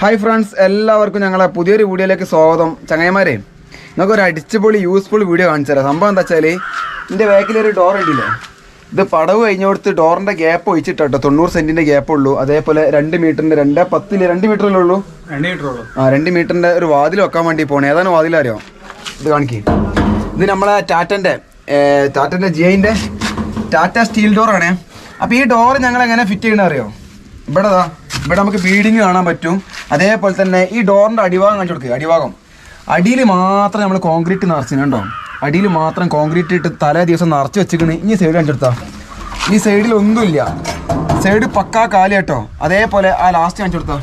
Hi friends, എല്ലാവർക്കും ഞങ്ങളെ പുതിയൊരു വീഡിയോയിലേക്ക് സ്വാഗതം. ചങ്ങായിമാരെ, നമുക്കൊരു അടിച്ചുപൊളി യൂസ്ഫുൾ വീഡിയോ കാണിച്ചു തരാം. സംഭവം എന്താ വെച്ചാൽ, ഇതിൻ്റെ ബാക്കിലൊരു ഡോർ ഉണ്ടല്ലേ, ഇത് പടവ് കഴിഞ്ഞോടത്ത് ഡോറിൻ്റെ ഗ്യാപ്പ് ഒഴിച്ചിട്ടോ. 90 സെൻറ്റിൻ്റെ ഗ്യാപ്പ് ഉള്ളൂ. അതേപോലെ 2 മീറ്ററിൻ്റെ 2 മീറ്ററല്ലേ ഉള്ളൂ. 2 മീറ്ററിൻ്റെ ഒരു വാതിൽ വെക്കാൻ വേണ്ടി പോകണേ. ഏതാണ് വാതിലറിയോ? ഇത് കാണിക്കും. ഇത് നമ്മളെ ടാറ്റൻ്റെ ജിഐൻ്റെ ടാറ്റ സ്റ്റീൽ ഡോറാണ്. അപ്പോൾ ഈ ഡോർ ഞങ്ങൾ എങ്ങനെ ഫിറ്റ് ചെയ്യണമെന്ന് അറിയോ? ഇവിടെ നമുക്ക് ബീഡിങ് കാണാൻ പറ്റും. അതേപോലെ തന്നെ ഈ ഡോറിൻ്റെ അടിഭാഗം കാണിച്ചു കൊടുക്കുക. അടിയിൽ മാത്രം നമ്മൾ കോൺക്രീറ്റ് നിറച്ചിട്ടുണ്ടോ? അടിയിൽ മാത്രം കോൺക്രീറ്റ് ഇട്ട് തലേ ദിവസം നിറച്ച് വെച്ചിരിക്കണ്. ഇനി സൈഡ് കാണിച്ചെടുത്താ, ഈ സൈഡിൽ ഒന്നുമില്ല, സൈഡ് പക്കാ കാലി കേട്ടോ. അതേപോലെ ആ ലാസ്റ്റ് കാണിച്ചു കൊടുത്താ,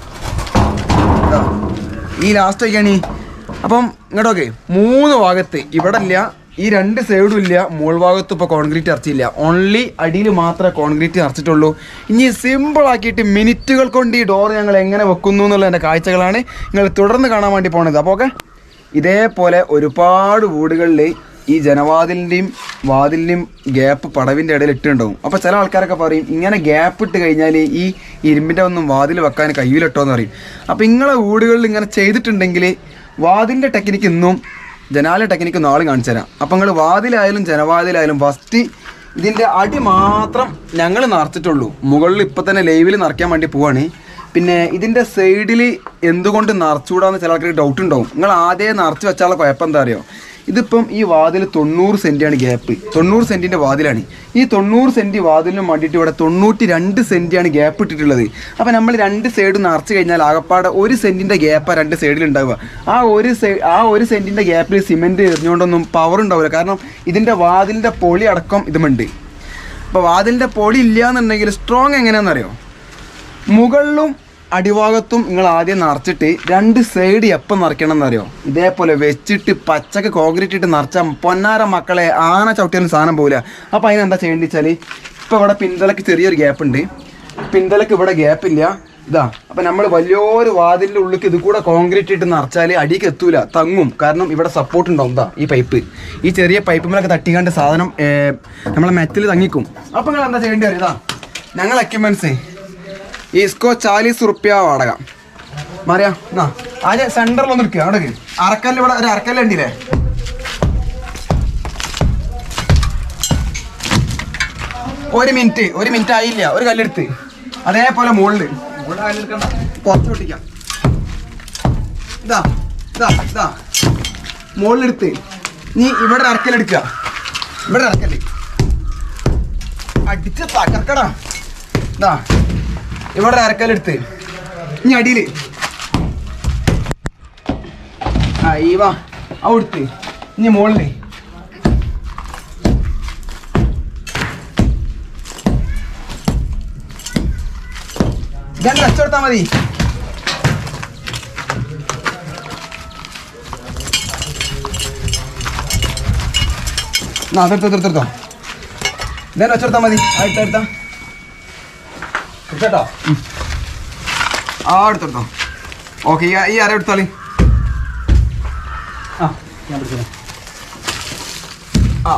ഈ ലാസ്റ്റ് ഒക്കെയാണ്. അപ്പം ഇങ്ങോട്ടൊക്കെ 3 ഭാഗത്ത് ഇവിടെ ഇല്ല, ഈ 2 സൈഡും ഇല്ല, മുകൾ ഭാഗത്തും ഇപ്പോൾ കോൺക്രീറ്റ് നിറച്ചില്ല. ഓൺലി അടിയിൽ മാത്രമേ കോൺക്രീറ്റ് നിറച്ചിട്ടുള്ളൂ. ഇനി സിമ്പിളാക്കിയിട്ട് മിനിറ്റുകൾ കൊണ്ട് ഈ ഡോർ ഞങ്ങൾ എങ്ങനെ വെക്കുന്നു എന്നുള്ള എൻ്റെ കാഴ്ചകളാണ് നിങ്ങൾ തുടർന്ന് കാണാൻ വേണ്ടി പോണത്. അപ്പോൾ ഓക്കെ, ഇതേപോലെ ഒരുപാട് വീടുകളിൽ ഈ ജനവാതിലിൻ്റെയും വാതിലിൻ്റെയും ഗ്യാപ്പ് പടവിൻ്റെ ഇടയിൽ ഇട്ടുണ്ടാവും. അപ്പോൾ ചില ആൾക്കാരൊക്കെ പറയും, ഇങ്ങനെ ഗ്യാപ്പ് ഇട്ട് കഴിഞ്ഞാൽ ഈ ഇരുമ്പിൻ്റെ ഒന്നും വാതിൽ വെക്കാൻ കഴിയില്ലട്ടോ എന്ന് പറയും. അപ്പോൾ നിങ്ങളെ വീടുകളിൽ ഇങ്ങനെ ചെയ്തിട്ടുണ്ടെങ്കിൽ വാതിലിൻ്റെ ടെക്നിക്ക് ഇന്നും ജനാല ടെക്നിക്ക് നാളെ കാണിച്ചു തരാം. അപ്പം നിങ്ങൾ വാതിലായാലും ജനവാതിലായാലും ഫസ്റ്റ് ഇതിൻ്റെ അടി മാത്രം ഞങ്ങൾ നിറച്ചിട്ടുള്ളൂ. മുകളിൽ ഇപ്പം തന്നെ ലൈവിൽ നിറയ്ക്കാൻ വേണ്ടി പോവാണ്. പിന്നെ ഇതിൻ്റെ സൈഡിൽ എന്തുകൊണ്ട് നിറച്ചുകൂടാന്ന് ചില ആൾക്കാർക്ക് ഡൗട്ട് ഉണ്ടാവും. നിങ്ങൾ ആദ്യം നിറച്ച് വെച്ചാലുള്ള കുഴപ്പം എന്താ അറിയോ? ഇതിപ്പം ഈ വാതിൽ 90 സെൻറ്റിയാണ് ഗ്യാപ്പ്. 90 സെൻറ്റിൻ്റെ വാതിലാണ്. ഈ 90 സെൻറ്റ് വാതിലിനും വേണ്ടിയിട്ട് ഇവിടെ 92 സെൻറ്റിയാണ് ഗ്യാപ്പ് ഇട്ടിട്ടുള്ളത്. അപ്പോൾ നമ്മൾ 2 സൈഡ് നിറച്ച് കഴിഞ്ഞാൽ ആകപ്പാടെ 1 സെൻറ്റിൻ്റെ ഗ്യാപ്പാണ് 2 സൈഡിൽ ഉണ്ടാവുക. ആ ഒരു സെൻറ്റിൻ്റെ ഗ്യാപ്പിൽ സിമെൻറ്റ് എറിഞ്ഞുകൊണ്ടൊന്നും പവർ ഉണ്ടാവില്ല. കാരണം ഇതിൻ്റെ വാതിലിൻ്റെ പൊളി അടക്കം ഇതുമുണ്ട്. അപ്പോൾ വാതിലിൻ്റെ പൊളി ഇല്ല എന്നുണ്ടെങ്കിൽ സ്ട്രോങ് എങ്ങനെയാണെന്നറിയോ? മുകളിലും അടിഭാഗത്തും നിങ്ങൾ ആദ്യം നിറച്ചിട്ട് 2 സൈഡ് എപ്പം നിറയ്ക്കണം എന്നറിയോ? ഇതേപോലെ വെച്ചിട്ട് പച്ചക്ക് കോൺക്രീറ്റ് ഇട്ട് നിറച്ചാൽ പൊന്നാര മക്കളെ ആന ചവിട്ടിയാലും സാധനം പോകില്ല. അപ്പോൾ അതിനെന്താ ചെയ്യേണ്ടത് വെച്ചാൽ, ഇപ്പോൾ ഇവിടെ പിന്തലക്ക് ചെറിയൊരു ഗ്യാപ്പ് ഉണ്ട്, പിന്തലക്ക് ഇവിടെ ഗ്യാപ്പില്ല, ഇതാ. അപ്പോൾ നമ്മൾ വലിയൊരു വാതിലിൻ്റെ ഉള്ളിലേക്ക് ഇത് കൂടെ കോൺക്രീറ്റ് ഇട്ട് നിറച്ചാൽ അടിക്ക് എത്തൂല, തങ്ങും. കാരണം ഇവിടെ സപ്പോർട്ട് ഉണ്ടാവും. ഇതാ ഈ പൈപ്പ്, ഈ ചെറിയ പൈപ്പിലൊക്കെ തട്ടിക്കാണ്ട് സാധനം നമ്മളെ മെറ്റൽ തങ്ങിക്കും. അപ്പോൾ നിങ്ങൾ എന്താ ചെയ്യേണ്ടി വരും? ഇതാ ഞങ്ങൾ എക്യുപ്മെൻറ്റ്സ് इसको 40 रुपया വാടക. മാറിയാ എന്നാ ആദ്യം സെൻറ്ററിലൊന്നും എടുക്കുക. അവിടെ അറക്കല്ല്, ഇവിടെ ഒരു അറക്കല്ല് ഉണ്ടില്ലേ, ഒരു മിനിറ്റ് ആയില്ല, ഒരു കല്ലെടുത്ത് അതേപോലെ മുകളിൽ കുറച്ച് പൊട്ടിക്കാം. ഇതാ മുകളിലെടുത്ത് നീ ഇവിടെ അറക്കല്ലെടുക്കുക. ഇവിടെ അറക്കല്ല് അടിച്ച് തകർക്കടാ. ഇതാ ഇവിടെ അരക്കലെടുത്ത് ഇനി അടിയിൽ വാ അവിടുത്ത് ഇനി മുകളിൽ ഇതന്നെ വെച്ചെടുത്താൽ മതി. എടുത്തോ, ഇതന്നെ വെച്ചെടുത്താൽ മതി. എടുത്താ കേട്ടോ, എടുത്തോ. ഓക്കെ, ഈ അര എടുത്താൽ ഞാൻ പിടിച്ചോ.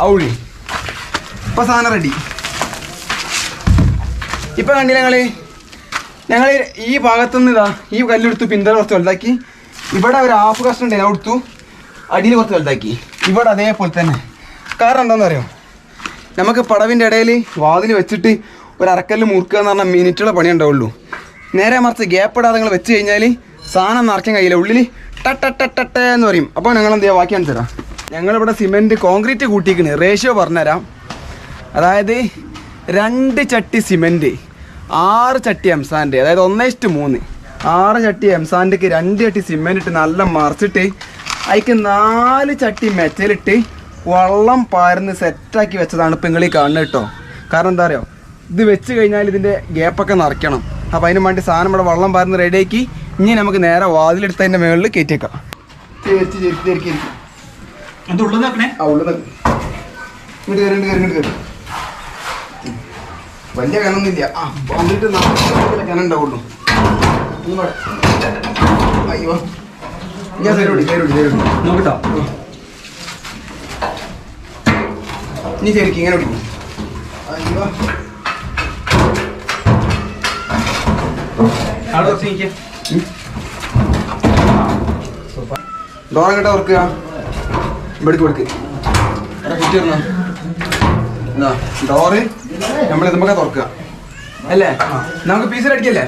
ഔഴി ഇപ്പം സാധനം റെഡി. ഇപ്പം കണ്ടില്ല ഞങ്ങൾ ഈ ഭാഗത്തുനിന്ന് ഇതാ ഈ കല്ലെടുത്തു, പിന്തല കുറച്ച് വലുതാക്കി. ഇവിടെ ഒരു ഹാഫ് കഷ്ണം ഉണ്ടായി, ഞാൻ എടുത്തു. അടിയിൽ കുറച്ച് വലുതാക്കി. ഇവിടെ അതേപോലെ തന്നെ. കാരണം എന്താണെന്ന് അറിയോ? നമുക്ക് പടവിൻ്റെ ഇടയിൽ വാതിൽ വെച്ചിട്ട് ഒരു അരക്കല്ല് മുറുക്കുക എന്ന് പറഞ്ഞാൽ മിനിറ്റുള്ള പണി ഉണ്ടാവുള്ളൂ. നേരെ മറിച്ച് ഗ്യാപ്പ് ഇടാതെ നിങ്ങൾ വെച്ച് കഴിഞ്ഞാൽ സാധനം നിറയ്ക്കാൻ കഴിയില്ല. ഉള്ളിൽ ടട്ടേ എന്ന് പറയും. അപ്പോൾ ഞങ്ങൾ എന്ത് ചെയ്യുക, ബാക്കി കാണിച്ചു തരാം. ഞങ്ങളിവിടെ സിമെൻറ്റ് കോൺക്രീറ്റ് കൂട്ടിയിരിക്കണ്. റേഷ്യോ പറഞ്ഞുതരാം. അതായത് 2 ചട്ടി സിമെൻറ്റ്, 6 ചട്ടി എംസാൻഡ്, അതായത് 1:3. 6 ചട്ടി എംസാൻഡ്ക്ക് 2 ചട്ടി സിമെൻറ്റ് ഇട്ട് നല്ല മറിച്ചിട്ട് അതിക്ക് 4 ചട്ടി മെറ്റലിട്ട് വെള്ളം പാരുന്ന് സെറ്റാക്കി വെച്ചതാണ് ഇപ്പം നിങ്ങൾ ഈ കാണുന്നത് കേട്ടോ. കാരണം എന്താ പറയുക, ഇത് വെച്ച് കഴിഞ്ഞാൽ ഇതിൻ്റെ ഗ്യാപ്പൊക്കെ നിറയ്ക്കണം. അപ്പോൾ അതിന് വേണ്ടി സാധനം ഇവിടെ വെള്ളം പാരുന്ന് റെഡിയാക്കി ഇനി നമുക്ക് നേരെ വാതിലെടുത്ത് അതിൻ്റെ മുകളിൽ കയറ്റിയേക്കാം. വലിയ കനൊന്നുമില്ല, വന്നിട്ട് കനം ഉണ്ടാവുള്ളൂ. അയ്യോ, ഞാൻ നോക്കട്ടോ. ഇനി ശരിക്കും ഇങ്ങനെ വിളിക്കും. അയ്യോ, അവിടെ ഡോർ കേട്ടോ ഓർക്കുക ഇവിടേക്ക് കൊടുക്ക് കുറ്റി വരണോ എന്താ ഡോറ് നമ്മൾ ഇതുമ്പൊക്കെ തുറക്കുക അല്ലേ നമുക്ക് പീസിൽ അടിക്കല്ലേ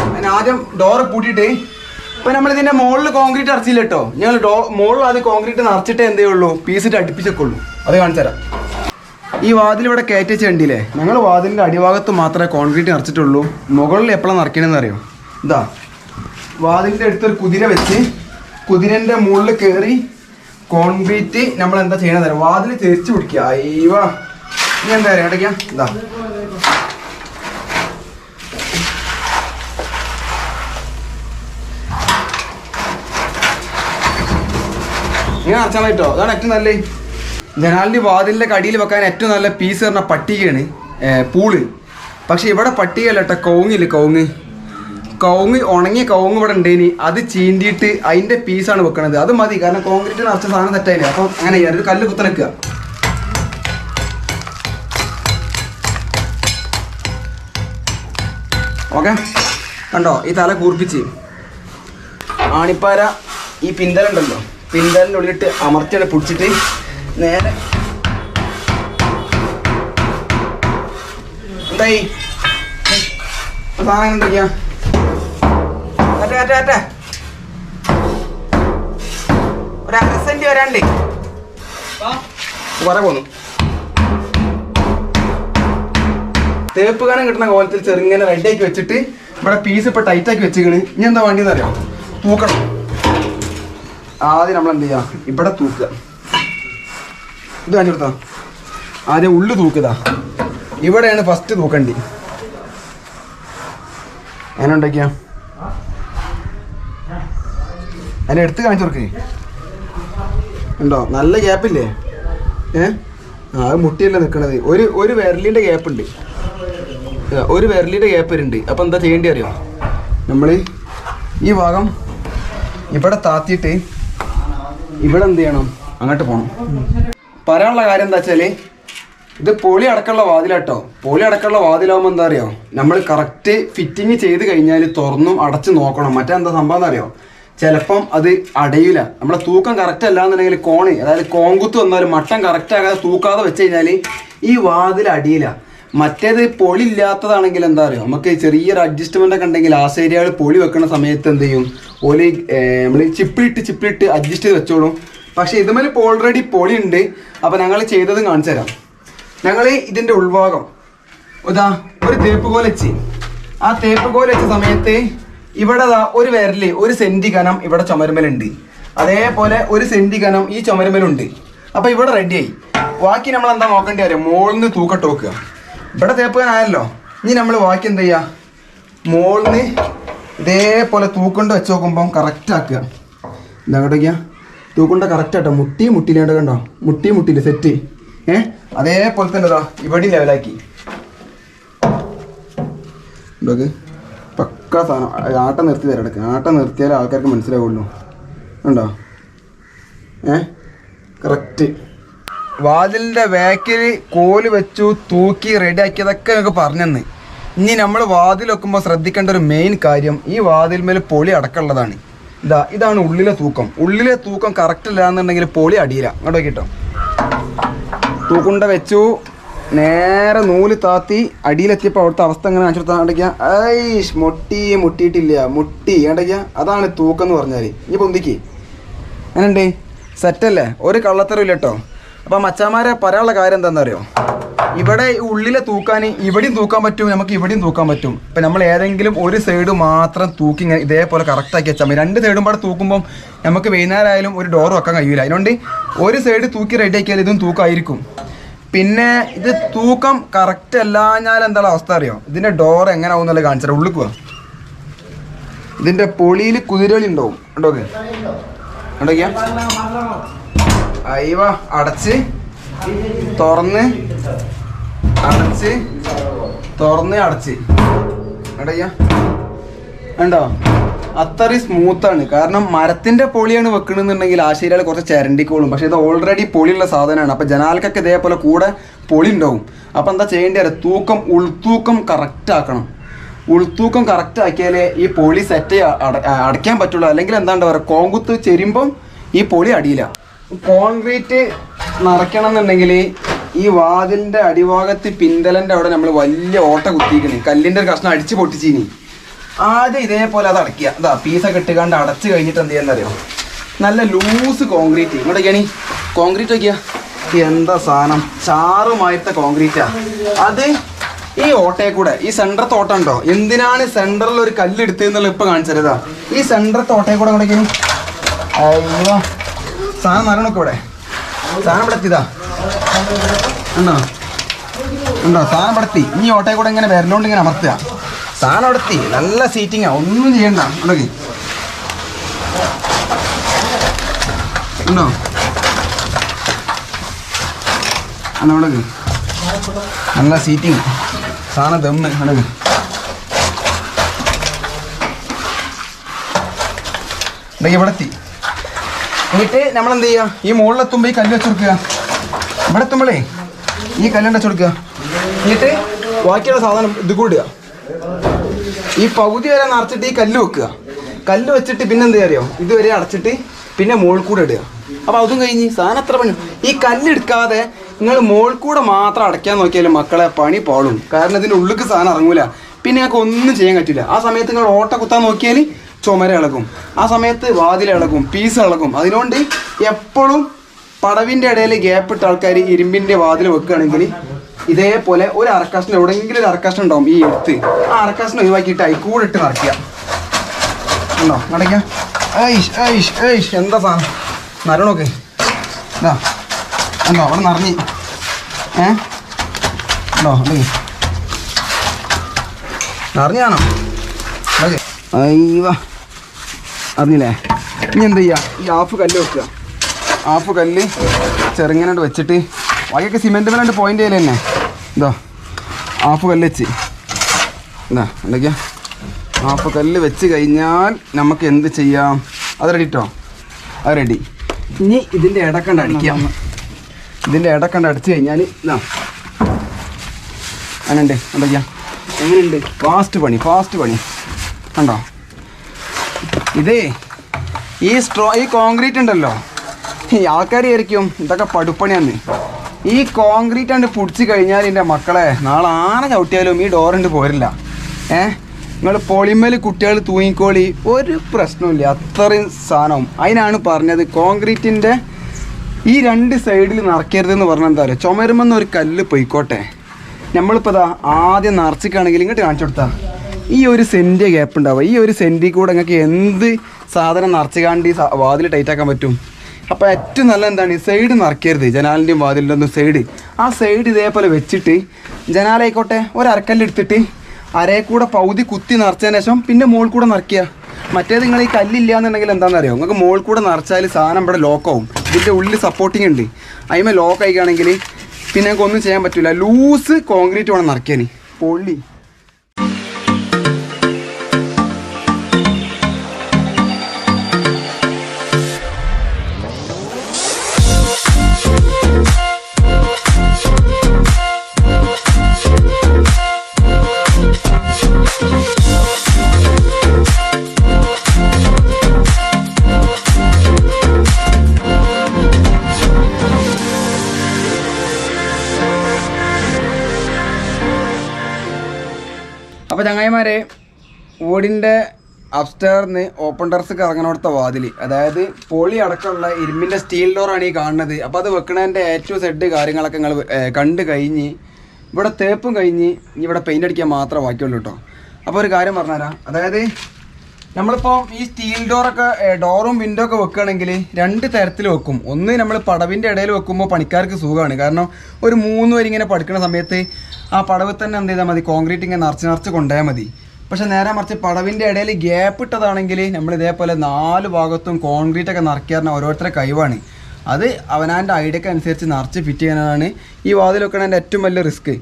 അതിന് ആദ്യം ഡോറ് പൂട്ടിയിട്ട് ഇപ്പം നമ്മളിതിൻ്റെ മുകളിൽ കോൺക്രീറ്റ് അടച്ചില്ല കേട്ടോ ഞങ്ങൾ മുകളിൽ ആദ്യം കോൺക്രീറ്റ് നിറച്ചിട്ടേ എന്തേ ഉള്ളൂ പീസിട്ട് അടുപ്പിച്ചൊക്കെയുള്ളൂ അത് കാണിച്ചു തരാം ഈ വാതിൽ ഇവിടെ കയറ്റി വെച്ചിട്ടില്ലേ ഞങ്ങൾ വാതിലിൻ്റെ അടിഭാഗത്ത് മാത്രമേ കോൺക്രീറ്റ് നിറച്ചിട്ടുള്ളൂ മുകളിൽ എപ്പോഴാണ് നിറയ്ക്കണമെന്ന് അറിയോ ഇതാ വാതിലിൻ്റെ അടുത്തൊരു കുതിര വെച്ച് കുതിരൻ്റെ മുകളിൽ കയറി കോൺക്രീറ്റ് നമ്മൾ എന്താ ചെയ്യണമെന്ന് അറിയാം വാതിൽ തിരിച്ചു പിടിക്കുക അയ്യവാ ഇനി എന്താ പറയുക ഇടയ്ക്കാ ഇതാ ഇങ്ങനെ അടച്ചാൽ കേട്ടോ അതാണ് ഏറ്റവും നല്ല ജനാലിൻ്റെ വാതിലിൻ്റെ കടിയിൽ വെക്കാൻ ഏറ്റവും നല്ല പീസ് പറഞ്ഞ പട്ടികയാണ് പൂള് പക്ഷെ ഇവിടെ പട്ടികയല്ല കേട്ടോ കവുങ്ങില്ല കവുങ്ങ് ഉണങ്ങിയ കവുങ്ങ് ഇവിടെ ഉണ്ടേനി അത് ചീന്തിയിട്ട് അതിൻ്റെ പീസാണ് വെക്കണത് അത് മതി കാരണം കോൺക്രീറ്റ് നിറച്ച സാധനം തെറ്റായില്ല അപ്പം അങ്ങനെ ചെയ്യാം ഒരു കല്ല് കുത്തനക്കുക ഓക്കെ കണ്ടോ ഈ തല കൂർപ്പിച്ച് ആണിപ്പാര ഈ പിന്തലുണ്ടല്ലോ പിന്തലിൻ്റെ ഉള്ളിലിട്ട് അമർത്തിയാണ് പിടിച്ചിട്ട് നേരെ എന്തായി സാധനം എന്തൊക്കെയാ ഒരു 1/2 സെന്റ് വരാണ്ടേ കുറെ പോന്നു തേപ്പ് കാണാൻ കിട്ടുന്ന കോലത്തിൽ ചെറുങ്ങനെ റെഡിയാക്കി വെച്ചിട്ട് ഇവിടെ പീസ് ഇപ്പൊ ടൈറ്റാക്കി വെച്ചിക്കണ് ഇനി എന്താ വേണ്ടിയെന്ന് അറിയാം തൂക്കണം ആദ്യം നമ്മൾ എന്ത് ചെയ്യാം ഇവിടെ തൂക്കുക ഇത് കാണിച്ചു കൊടുത്താ ആദ്യം ഉള്ളു തൂക്കുതാ ഇവിടെയാണ് ഫസ്റ്റ് തൂക്കണ്ടി അങ്ങനെ ഉണ്ടാക്കിയ അതിൻ്റെ എടുത്ത് കാണിച്ചു കൊടുക്കേ ഉണ്ടോ നല്ല ഗ്യാപ്പില്ലേ അത് മുട്ടിയല്ലേ നിൽക്കണത് ഒരു വിരലിൻ്റെ ഗ്യാപ്പ് ഉണ്ട് ഒരു വിരലിൻ്റെ ഗ്യാപ്പ് വരുന്നുണ്ട് അപ്പം എന്താ ചെയ്യേണ്ടി അറിയോ നമ്മൾ ഈ ഭാഗം ഇവിടെ താത്തിയിട്ട് ഇവിടെ എന്ത് ചെയ്യണം അങ്ങോട്ട് പോകണം പറയാനുള്ള കാര്യം എന്താ വെച്ചാൽ ഇത് പൊളി അടക്കമുള്ള വാതിലാട്ടോ പൊളി അടക്കമുള്ള വാതിലാവുമ്പോൾ എന്താ അറിയോ നമ്മൾ കറക്റ്റ് ഫിറ്റിങ് ചെയ്ത് കഴിഞ്ഞാൽ തുറന്നും അടച്ച് നോക്കണം മറ്റേ എന്താ സംഭവം എന്ന് അറിയോ ചിലപ്പം അത് അടയില്ല നമ്മളെ തൂക്കം കറക്റ്റ് അല്ല എന്നുണ്ടെങ്കിൽ കോണി അതായത് കോങ്കുത്ത് വന്നാലും മട്ടം കറക്റ്റ് ആകാതെ തൂക്കാതെ വെച്ച് കഴിഞ്ഞാൽ ഈ വാതിൽ അടിയില്ല മറ്റേത് പൊളി ഇല്ലാത്തതാണെങ്കിൽ എന്താ അറിയോ നമുക്ക് ചെറിയൊരു അഡ്ജസ്റ്റ്മെൻ്റ് ഒക്കെ ഉണ്ടെങ്കിൽ ആ സൈഡുകൾ പൊളി വെക്കുന്ന സമയത്ത് എന്ത് ചെയ്യും പൊളി നമ്മൾ ചിപ്പിളിട്ട് അഡ്ജസ്റ്റ് ചെയ്ത് വെച്ചോളും പക്ഷേ ഇതുമേൽ ഇപ്പോൾ ഓൾറെഡി പൊളി ഉണ്ട് അപ്പോൾ ഞങ്ങൾ ചെയ്തത് കാണിച്ചു തരാം ഞങ്ങൾ ഇതിൻ്റെ ഉൾഭാഗം ഇതാ ഒരു തേപ്പ് കോൽ വെച്ച് ആ തേപ്പ് കോൽ വെച്ച സമയത്ത് ഇവിടെ ഒരു വിരല് 1 സെൻറ്റി കനം ഇവിടെ ചുമരുമലുണ്ട് അതേപോലെ 1 സെൻറ്റി കനം ഈ ചുമരുമലുണ്ട് അപ്പോൾ ഇവിടെ റെഡിയായി ബാക്കി നമ്മൾ എന്താ നോക്കേണ്ടി വരും മുകളിൽ നിന്ന് തൂക്കട്ട് നോക്കുക ഇവിടെ തേപ്പുകാനായല്ലോ ഇനി നമ്മൾ ബാക്കി എന്താ ചെയ്യുക മുകളിൽ നിന്ന് ഇതേപോലെ തൂക്കൊണ്ട് വെച്ച് നോക്കുമ്പം കറക്റ്റ് ആക്കുക എന്താ കേട്ടോക്കിയാ തൂക്കൊണ്ട് കറക്റ്റ് ആട്ടോ മുട്ടിയില്ലാണ്ട് കണ്ടോ മുട്ടിയില്ല സെറ്റ് അതേപോലെ തന്നെ ഇതാ ഇവിടെ ലെവലാക്കി ഇതൊക്കെ പക്ക സാധനം ആട്ടം നിർത്തി തരാം ഇടയ്ക്ക് ആട്ടം നിർത്തിയാലേ ആൾക്കാർക്ക് മനസ്സിലാവുള്ളൂ ഉണ്ടോ കറക്റ്റ് വാതിലിൻ്റെ ബാക്കിൽ കോല് വെച്ചു തൂക്കി റെഡിയാക്കിയതൊക്കെ ഞങ്ങൾക്ക് പറഞ്ഞെന്ന് ഇനി നമ്മൾ വാതിൽ വെക്കുമ്പോൾ ശ്രദ്ധിക്കേണ്ട ഒരു മെയിൻ കാര്യം ഈ വാതിൽമേൽ പൊളി അടക്കമുള്ളതാണ് ഇതാണ് ഉള്ളിലെ തൂക്കം കറക്റ്റ് ഇല്ല എന്നുണ്ടെങ്കിൽ പൊളി അടിയില്ല അങ്ങോട്ട് നോക്കിട്ടോ തൂക്കുണ്ട വെച്ചു നേരെ നൂല് താത്തി അടിയിലെത്തിയപ്പോൾ അവിടുത്തെ അവസ്ഥ എങ്ങനെ കാണിച്ചെടുത്താൽ മുട്ടിയിട്ടില്ല കണ്ടയ്ക്ക അതാണ് തൂക്കം എന്ന് പറഞ്ഞാൽ ഇനി പൊന്തിക്ക് അങ്ങനെയുണ്ട് സെറ്റല്ലേ ഒരു കള്ളത്തരം ഇല്ല കേട്ടോ അപ്പം മച്ചാമാരെ പറയാനുള്ള കാര്യം എന്താണെന്ന് അറിയോ ഇവിടെ ഉള്ളിലെ തൂക്കാൻ ഇവിടെയും തൂക്കാൻ പറ്റും നമുക്ക് ഇവിടെയും തൂക്കാൻ പറ്റും ഇപ്പം നമ്മൾ ഏതെങ്കിലും ഒരു സൈഡ് മാത്രം തൂക്കി ഇതേപോലെ കറക്റ്റാക്കി വെച്ചാൽ മതി 2 സൈഡും പാടെ തൂക്കുമ്പം നമുക്ക് വൈകുന്നേരം ആയാലും ഒരു ഡോർ വെക്കാൻ കഴിയില്ല അതിനുകൊണ്ട് ഒരു സൈഡ് തൂക്കി റെഡിയാക്കിയാൽ ഇതും തൂക്കമായിരിക്കും പിന്നെ ഇത് തൂക്കം കറക്റ്റ് അല്ലാഞ്ഞാൽ എന്താണ് അവസ്ഥ അറിയോ ഇതിൻ്റെ ഡോർ എങ്ങനെ ആവും എന്നുള്ള കാണിച്ചാൽ ഉള്ളിൽ പോവാ ഇതിൻ്റെ പൊളിയിൽ കുതിരകളി ഉണ്ടാവും കണ്ടോക്കിയാ അയവ അടച്ച് തുറന്ന് അടച്ച് കണ്ടയ്യ കണ്ടോ അത്രയും സ്മൂത്താണ് കാരണം മരത്തിൻ്റെ പൊളിയാണ് വെക്കണമെന്നുണ്ടെങ്കിൽ ആശീരാൽ കുറച്ച് ചിരണ്ടിക്കോളും പക്ഷേ ഇത് ഓൾറെഡി പൊളിയുള്ള സാധനമാണ് അപ്പോൾ ജനാൽക്കൊക്കെ ഇതേപോലെ കൂടെ പൊളി ഉണ്ടാവും അപ്പോൾ എന്താ ചെയ്യേണ്ടി വരാം ഉൾത്തൂക്കം കറക്റ്റ് ആക്കണം ഉൾത്തൂക്കം കറക്റ്റ് ആക്കിയാലേ ഈ പൊളി സെറ്റ് അടയ്ക്കാൻ പറ്റുള്ളൂ. അല്ലെങ്കിൽ എന്താണ്ട് പറയുക, കോങ്കുത്ത് ചെരുമ്പം ഈ പൊളി അടിയില്ല. കോൺക്രീറ്റ് നിറയ്ക്കണം എന്നുണ്ടെങ്കിൽ ഈ വാതിലിൻ്റെ അടിഭാഗത്ത് പിന്തലൻ്റെ അവിടെ നമ്മൾ വലിയ ഓട്ട കുത്തിക്കണേ, കല്ലിൻ്റെ ഒരു കഷ്ണം അടിച്ച് പൊട്ടിച്ചിനി. ആദ്യം ഇതേപോലെ അത് അടയ്ക്കുക. അതാ പീസൊക്കെ ഇട്ടുകാണ്ട് അടച്ച് കഴിഞ്ഞിട്ട് എന്ത് ചെയ്യാന്നറിയോ, നല്ല ലൂസ് കോൺക്രീറ്റ് ഇങ്ങോട്ടൊക്കെയാണ് കോൺക്രീറ്റ് വയ്ക്കുക. എന്താ സാധനം, ചാറുമായിട്ട കോൺക്രീറ്റാ അത്. ഈ ഓട്ടയെ കൂടെ ഈ സെൻറ്ററത്തെ ഓട്ടം ഉണ്ടോ, എന്തിനാണ് സെൻറ്ററിൽ ഒരു കല്ല് എടുത്തതെന്നുള്ള ഇപ്പം കാണിച്ചതാ. ഈ സെൻറ്ററത്തെ ഓട്ടയെ കൂടെ ഇങ്ങോട്ടേക്ക് അയ്യോ സാധനം നരണമൊക്കെ ഇവിടെ, സാധനം ഇവിടെ എത്തിയതാ ഉണ്ടോ ഉണ്ടോ, സാധനം ഇവിടെ എത്തി. ഈ ഓട്ടയെ കൂടെ ഇങ്ങനെ വിരലോണ്ട് ഇങ്ങനെ അമർത്തുക, സാധനം അവിടെ എത്തി. നല്ല സീറ്റിങ്ങാ, ഒന്നും ചെയ്യണ്ട. ഉണ്ടോക്കി ഉണ്ടോ അന്നോടക്ക് നല്ല സീറ്റിങ്, സാധനം ദമ്മ് അടക്ക്. ഇടയ്ക്ക് ഇവിടെ എത്തി. എന്നിട്ട് നമ്മളെന്ത് ചെയ്യുക, ഈ മുകളിലെത്തുമ്പോൾ ഈ കല്ല് വെച്ച് കൊടുക്കുക. ഇവിടെ എത്തുമ്പോഴേ ഈ കല്ലുണ്ട വെച്ച് കൊടുക്കുക. എന്നിട്ട് ബാക്കിയുള്ള സാധനം ഇത് കൂടുക. ഈ പകുതി വരെ നിറച്ചിട്ട് ഈ കല്ല് വെക്കുക. കല്ല് വെച്ചിട്ട് പിന്നെ എന്ത് അറിയോ, ഇതുവരെ അടച്ചിട്ട് പിന്നെ മുകളിൽ കൂടെ ഇടുക. അപ്പോൾ അതും കഴിഞ്ഞ് സാധനം എത്ര പണി. ഈ കല്ലെടുക്കാതെ നിങ്ങൾ മുകളിൽ കൂടെ മാത്രം അടയ്ക്കാൻ നോക്കിയാലും മക്കളെ പണി പാളും. കാരണം ഇതിൻ്റെ ഉള്ളിലേക്ക് സാധനം ഇറങ്ങൂല. പിന്നെ ഞങ്ങൾക്ക് ഒന്നും ചെയ്യാൻ പറ്റില്ല. ആ സമയത്ത് നിങ്ങൾ ഓട്ട കുത്താൻ നോക്കിയാൽ ചുമര ഇളകും, ആ സമയത്ത് വാതിൽ ഇളകും, പീസ് ഇളകും. അതിനോണ്ട് എപ്പോഴും പടവിൻ്റെ ഇടയിൽ ഗ്യാപ്പ് ഇട്ട ആൾക്കാർ ഇരുമ്പിൻ്റെ വാതിൽ വെക്കുകയാണെങ്കിൽ ഇതേപോലെ ഒരു അരക്കഷ്ണം, എവിടെയെങ്കിലും ഒരു അരക്കഷ്ണം ഉണ്ടാവും ഈ എടുത്ത്, ആ അരക്കഷ്ണം ഒഴിവാക്കിയിട്ട് കൂടെ ഇട്ട് നിറയ്ക്കുക. ഉണ്ടോ നടക്കാം. ഐഷ് ഐഷ് ഐഷ് എന്താ സാധനം നരണമൊക്കെ ഇതാ ഉണ്ടോ, അവിടെ നിറഞ്ഞ് ഉണ്ടോ നിറഞ്ഞാണോ ഓക്കെ. അയ്യോ അറിഞ്ഞില്ലേ. ഇനി എന്ത് ചെയ്യുക, ഈ ഹാഫ് കല്ല് വെക്കുക. ഹാഫ് കല്ല് ചെറുങ്ങനായിട്ട് വെച്ചിട്ട് ബാക്കിയൊക്കെ സിമെൻറ്റ് മേലാണ്ട് പോയിൻ്റ് ചെയ്യൽ തന്നെ. ഇതോ ഹാഫ് കല്ല് വെച്ച് എന്താ എന്തൊക്കെയാ, ഹാഫ് കല്ല് വെച്ച് കഴിഞ്ഞാൽ നമുക്ക് എന്ത് ചെയ്യാം, അത് റെഡി കേട്ടോ, അത് റെഡി. ഇനി ഇതിൻ്റെ ഇടക്കണ്ട് അടിക്കാം. ഇതിൻ്റെ ഇടക്കണ്ട് അടിച്ച് കഴിഞ്ഞാൽ ഇതാ അങ്ങനെയുണ്ട്. എന്തൊക്കെയാ എങ്ങനെയുണ്ട്, ഫാസ്റ്റ് പണി കണ്ടോ. ഇതേ ഈ കോൺക്രീറ്റ് ഉണ്ടല്ലോ, ഈ ആൾക്കാർ ആയിരിക്കും ഇതൊക്കെ പടുപ്പണിയാന്ന്. ഈ കോൺക്രീറ്റ് കണ്ട് പിടിച്ച് കഴിഞ്ഞാൽ എൻ്റെ മക്കളെ നാളെ ആന ചവിട്ടിയാലും ഈ ഡോറുണ്ട് പോരില്ല. നിങ്ങൾ പൊളിമേൽ കുട്ടികൾ തൂങ്ങിക്കോളി, ഒരു പ്രശ്നമില്ല, അത്രയും സാധനം. അതിനാണ് പറഞ്ഞത് കോൺക്രീറ്റിൻ്റെ ഈ രണ്ട് സൈഡിൽ നിറയ്ക്കരുതെന്ന് പറഞ്ഞാൽ എന്താ പറയുക, ചുമരുമെന്ന് ഒരു കല്ല് പൊയ്ക്കോട്ടെ. നമ്മളിപ്പോൾ ഇതാ ആദ്യം നിറച്ചിക്കാണെങ്കിൽ ഇങ്ങോട്ട് കാണിച്ചു കൊടുത്താൽ ഈ ഒരു സെൻറ്റ് ഗ്യാപ്പ് ഉണ്ടാവുക. ഈ ഒരു സെൻറ്റിൽ കൂടെ നിങ്ങൾക്ക് എന്ത് സാധനം നിറച്ചുകാണ്ട് ഈ വാതിൽ ടൈറ്റാക്കാൻ പറ്റും. അപ്പോൾ ഏറ്റവും നല്ല എന്താണ്, ഈ സൈഡ് നിറയ്ക്കരുത്, ജനാലിൻ്റെയും വാതിലിൻ്റെ ഒന്നും സൈഡ്. ആ സൈഡ് ഇതേപോലെ വെച്ചിട്ട് ജനാലായിക്കോട്ടെ ഒരു അരക്കല്ലെടുത്തിട്ട് അരയെ കൂടെ പകുതി കുത്തി നിറച്ചതിന് ശേഷം പിന്നെ മുകളിൽ കൂടെ നിറയ്ക്കുക. മറ്റേത് നിങ്ങൾ ഈ കല്ലില്ല എന്നുണ്ടെങ്കിൽ എന്താണെന്ന് അറിയോ, നിങ്ങൾക്ക് മുകളിൽ കൂടെ നിറച്ചാൽ സാധനം ഇവിടെ ലോക്കാവും. ഇതിൻ്റെ ഉള്ളിൽ സപ്പോർട്ടിങ് ഉണ്ട്, അതിന്മേൽ ലോക്ക് ആയിക്കുകയാണെങ്കിൽ പിന്നെ ഞങ്ങൾക്ക് ഒന്നും ചെയ്യാൻ പറ്റില്ല. ലൂസ് കോൺക്രീറ്റ് വേണം നിറയ്ക്കാൻ. പൊള്ളി. അപ്പോൾ ചങ്ങായിമാരെ, ഓടിൻ്റെ അപ്സ്റ്റെയറിന് ഓപ്പൺ ടെറസ്ക്ക് ഇറങ്ങണോടത്തെ വാതിൽ, അതായത് പൊളി അടക്കമുള്ള ഇരുമ്പിൻ്റെ സ്റ്റീൽ ഡോറാണ് ഈ കാണുന്നത്. അപ്പോൾ അത് വെക്കണതിൻ്റെ ഏറ്റവും സെഡ് കാര്യങ്ങളൊക്കെ നിങ്ങൾ കണ്ട് കഴിഞ്ഞ് ഇവിടെ തേപ്പും കഴിഞ്ഞ് ഇവിടെ പെയിൻ്റ് അടിക്കാൻ മാത്രമേ ബാക്കിയുള്ളൂ കേട്ടോ. അപ്പോൾ ഒരു കാര്യം പറഞ്ഞുതരാം. അതായത് നമ്മളിപ്പോൾ ഈ സ്റ്റീൽ ഡോറും വിൻഡോ ഒക്കെ വെക്കുകയാണെങ്കിൽ രണ്ട് തരത്തിൽ വെക്കും. ഒന്ന് നമ്മൾ പടവിൻ്റെ ഇടയിൽ വെക്കുമ്പോൾ പണിക്കാർക്ക് സുഖമാണ്, കാരണം ഒരു 3 വരെ ഇങ്ങനെ പഠിക്കുന്ന സമയത്ത് ആ പടവിൽ തന്നെ എന്ത് ചെയ്താൽ മതി, കോൺക്രീറ്റ് ഇങ്ങനെ നിറച്ച് കൊണ്ടുപോയാൽ മതി. പക്ഷെ നേരെ മറിച്ച് പടവിൻ്റെ ഇടയിൽ ഗ്യാപ്പ് ഇട്ടതാണെങ്കിൽ നമ്മൾ ഇതേപോലെ 4 ഭാഗത്തും കോൺക്രീറ്റ് ഒക്കെ നിറയ്ക്കാറുണ്ട്. ഓരോരുത്തരുടെ കഴിവാണ് അത്, അവനാൻ്റെ ഐഡിയക്ക് അനുസരിച്ച് നിറച്ച് ഫിറ്റ് ചെയ്യാനാണ് ഈ വാതിൽ വെക്കണതിൻ്റെ ഏറ്റവും വലിയ റിസ്ക്.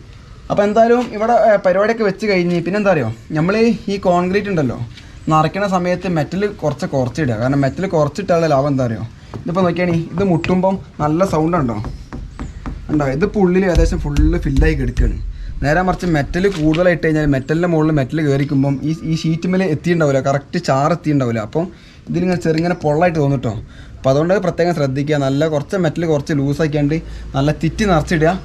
അപ്പോൾ എന്തായാലും ഇവിടെ പരിപാടിയൊക്കെ വെച്ച് കഴിഞ്ഞ് പിന്നെ എന്താ അറിയോ, നമ്മൾ ഈ കോൺക്രീറ്റ് ഉണ്ടല്ലോ നിറയ്ക്കുന്ന സമയത്ത് മെറ്റൽ കുറച്ചിടുക. കാരണം മെറ്റൽ കുറച്ചിട്ടുള്ള ലാഭം എന്താ അറിയോ, ഇതിപ്പോൾ നോക്കിയാണി ഇത് മുട്ടുമ്പം നല്ല സൗണ്ട് ഉണ്ടോ, ഇതിപ്പോൾ ഉള്ളിൽ ഏകദേശം ഫുള്ള് ഫില്ലായി കിടക്കുകയാണ്. നേരെ മറിച്ച് മെറ്റൽ കൂടുതലായിട്ട് കഴിഞ്ഞാൽ മെറ്റലിൻ്റെ മുകളിൽ മെറ്റൽ കയറിക്കുമ്പം ഈ ഷീറ്റുമേൽ എത്തിയിട്ടുണ്ടാവില്ല, കറക്റ്റ് ചാറ് എത്തിയിട്ടുണ്ടാവില്ല. അപ്പം ഇതിലിങ്ങനെ ചെറുങ്ങനെ പൊള്ളായിട്ട് തോന്നിട്ടോ. അപ്പോൾ അതുകൊണ്ട് പ്രത്യേകം ശ്രദ്ധിക്കുക. നല്ല കുറച്ച് മെറ്റൽ കുറച്ച് ലൂസാക്കിയാണ്ട് നല്ല തിറ്റി നിറച്ചിടുക.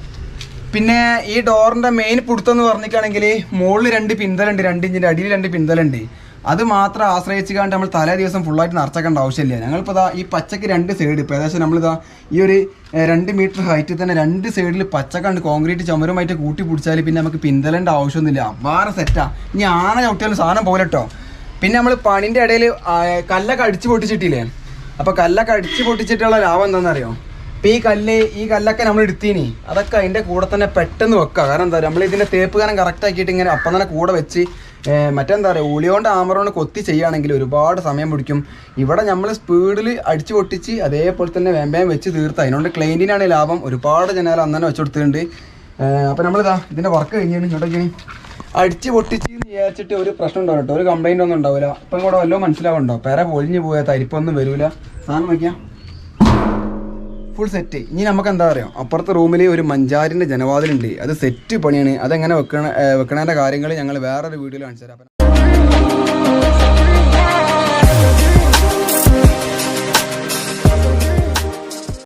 പിന്നെ ഈ ഡോറിൻ്റെ മെയിൻ പിടുത്തം എന്ന് പറഞ്ഞിട്ടാണെങ്കിൽ മുകളിൽ 2 പിന്തലുണ്ട്, 2 ഇഞ്ചിൻ്റെ അടിയിൽ 2 പിന്തലുണ്ട്. അത് മാത്രം ആശ്രയിച്ച് കണ്ട് നമ്മൾ തലേ ദിവസം ഫുള്ളായിട്ട് നിറച്ചേക്കേണ്ട ആവശ്യമില്ല. ഞങ്ങളിപ്പോൾ ഇതാ ഈ പച്ചക്ക് 2 സൈഡ് ഇപ്പോൾ ഏകദേശം നമ്മളിതാ ഈ ഒരു 2 മീറ്റർ ഹൈറ്റിൽ തന്നെ 2 സൈഡിൽ പച്ചക്കണ്ട് കോൺക്രീറ്റ് ചുമരുമായിട്ട് കൂട്ടി പിടിച്ചാൽ പിന്നെ നമുക്ക് പിന്തലേണ്ട ആവശ്യമൊന്നുമില്ല. വേറെ സെറ്റാ. ഇനി ആന ചവിട്ടിയാലും സാധനം പോലെ കേട്ടോ. പിന്നെ നമ്മൾ പണിൻ്റെ ഇടയിൽ കല്ലൊക്കെ അടിച്ച് പൊട്ടിച്ചിട്ടില്ലേ, അപ്പോൾ കല്ലൊക്കെ അടിച്ച് പൊട്ടിച്ചിട്ടുള്ള ലാഭം എന്താണെന്നറിയോ? അപ്പോൾ ഈ കല്ലൊക്കെ നമ്മൾ എടുത്തീനി അതൊക്കെ അതിൻ്റെ കൂടെ തന്നെ പെട്ടെന്ന് വെക്കുക. കാരണം എന്താ പറയുക, നമ്മൾ ഇതിൻ്റെ തേപ്പ് കാരണം കറക്റ്റ് ആക്കിയിട്ട് ഇങ്ങനെ അപ്പം തന്നെ കൂടെ വെച്ച് മറ്റെന്താ പറയുക ഉളിയോണ്ട് ആമറോണ്ട് കൊത്തി ചെയ്യുകയാണെങ്കിൽ ഒരുപാട് സമയം പിടിക്കും. ഇവിടെ നമ്മൾ സ്പീഡിൽ അടിച്ച് പൊട്ടിച്ച് അതേപോലെ തന്നെ വേമ്പയം വെച്ച് തീർത്ത് അതിനോണ്ട് ക്ലൈൻറ്റിനാണ് ലാഭം. ഒരുപാട് ജനാല അന്നെ വെച്ച് കൊടുത്തിട്ടുണ്ട്. അപ്പോൾ നമ്മളിതാ ഇതിൻ്റെ വർക്ക് കഴിഞ്ഞാണ് ഇങ്ങോട്ടേക്ക് അടിച്ച് പൊട്ടിച്ച് വിചാരിച്ചിട്ട് ഒരു പ്രശ്നം ഉണ്ടാവും കേട്ടോ, ഒരു കംപ്ലൈൻ്റ് ഒന്നും ഉണ്ടാവില്ല. ഇപ്പം കൂടെ വല്ലതും മനസ്സിലാവുന്നുണ്ടോ? പെര പൊളിഞ്ഞ് പോയാൽ തരിപ്പൊന്നും വരില്ല. സാധനം വയ്ക്കാം ഫുൾ സെറ്റ്. ഇനി നമുക്ക് എന്താ പറയുക, അപ്പുറത്തെ റൂമിൽ ഒരു മഞ്ചാരിൻ്റെ ജനവാതിലുണ്ട്, അത് സെറ്റ് പണിയാണ്. അതെങ്ങനെ വെക്കണേൻ്റെ കാര്യങ്ങൾ ഞങ്ങൾ വേറൊരു വീഡിയോയിൽ കാണിച്ചു തരാം.